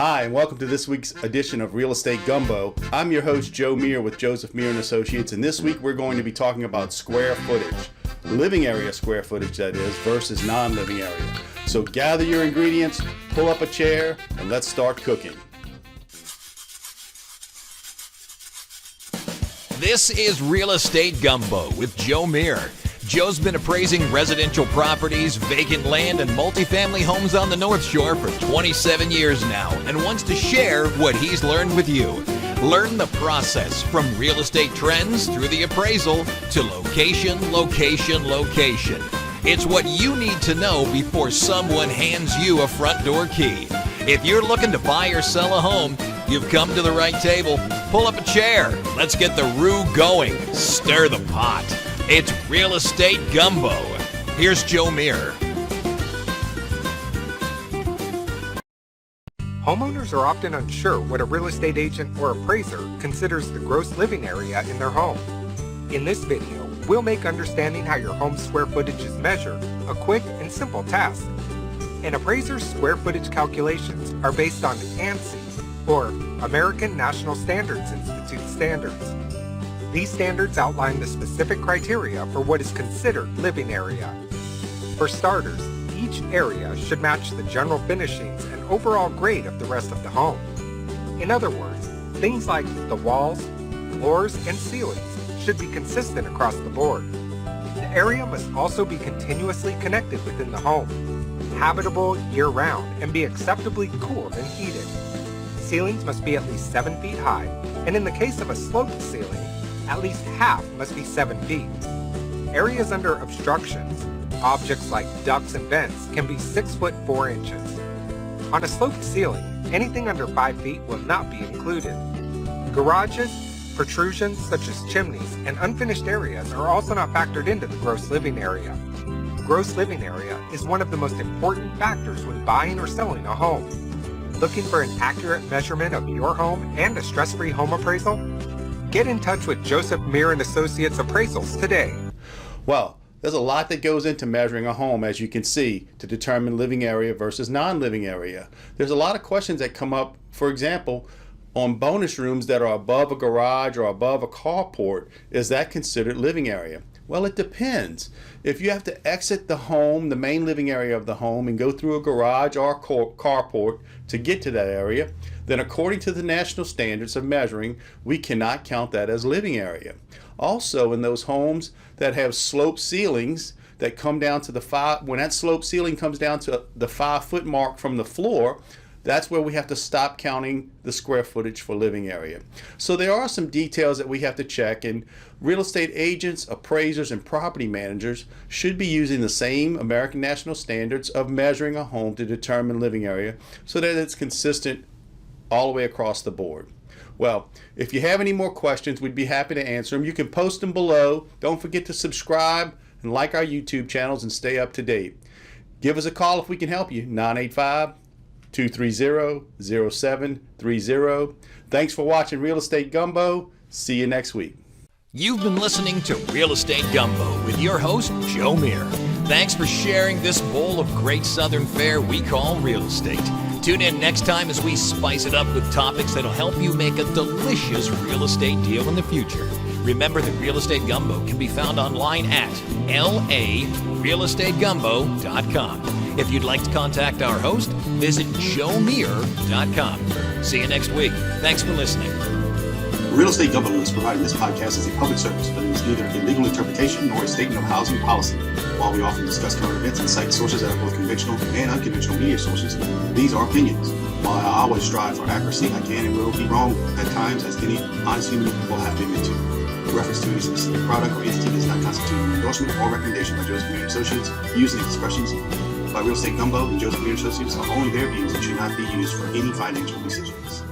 Hi, and welcome to this week's edition of Real Estate Gumbo. I'm your host, Joe Meir with Joseph Meir & Associates, and this week we're going to be talking about square footage. Living area square footage, that is, versus non-living area. So gather your ingredients, pull up a chair, and let's start cooking. This is Real Estate Gumbo with Joe Meir. Joe's been appraising residential properties, vacant land, and multifamily homes on the North Shore for 27 years now and wants to share what he's learned with you. Learn the process from real estate trends through the appraisal to location. It's what you need to know before someone hands you a front door key. If you're looking to buy or sell a home, you've come to the right table. Pull up a chair. Let's get the roux going. Stir the pot. It's Real Estate Gumbo. Here's Joe Meir. Homeowners are often unsure what a real estate agent or appraiser considers the gross living area in their home. In this video, we'll make understanding how your home's square footage is measured a quick and simple task. An appraiser's square footage calculations are based on ANSI, or American National Standards Institute standards. These standards outline the specific criteria for what is considered living area. For starters, each area should match the general finishings and overall grade of the rest of the home. In other words, things like the walls, floors, and ceilings should be consistent across the board. The area must also be continuously connected within the home, habitable year-round, and be acceptably cooled and heated. Ceilings must be at least 7 feet high, and in the case of a sloped ceiling, at least half must be 7 feet. Areas under obstructions, objects like ducts and vents, can be 6 foot 4 inches. On a sloped ceiling, anything under 5 feet will not be included. Garages, protrusions such as chimneys, and unfinished areas are also not factored into the gross living area. Gross living area is one of the most important factors when buying or selling a home. Looking for an accurate measurement of your home and a stress-free home appraisal? Get in touch with Joseph Meir & Associates Appraisals today. Well, there's a lot that goes into measuring a home, as you can see, to determine living area versus non-living area. There's a lot of questions that come up, for example, on bonus rooms that are above a garage or above a carport. Is that considered living area? Well, it depends. If you have to exit the home, the main living area of the home, and go through a garage or a carport to get to that area, then according to the national standards of measuring, we cannot count that as living area. Also, in those homes that have sloped ceilings that come down to when that sloped ceiling comes down to the 5 foot mark from the floor, that's where we have to stop counting the square footage for living area. So there are some details that we have to check, and real estate agents, appraisers, and property managers should be using the same American National Standards of measuring a home to determine living area so that it's consistent all the way across the board. Well, if you have any more questions, we'd be happy to answer them. You can post them below. Don't forget to subscribe and like our YouTube channels and stay up to date. Give us a call if we can help you, 985-230-0730. Thanks for watching Real Estate Gumbo. See you next week. You've been listening to Real Estate Gumbo with your host, Joe Meir. Thanks for sharing this bowl of great Southern fare we call real estate. Tune in next time as we spice it up with topics that'll help you make a delicious real estate deal in the future. Remember that Real Estate Gumbo can be found online at larealestategumbo.com. If you'd like to contact our host, visit joemeir.com. See you next week. Thanks for listening. Real Estate Gumbo is providing this podcast as a public service, but it is neither a legal interpretation nor a statement of housing policy. While we often discuss current events and cite sources that are both conventional and unconventional media sources, these are opinions. While I always strive for accuracy, I can and will be wrong at times, as any honest human will have to admit to. Reference to any specific product or entity does not constitute an endorsement or recommendation by Joseph Meir & Associates. Views and expressions by Real Estate Gumbo and Joseph Meir & Associates are only their views and should not be used for any financial decisions.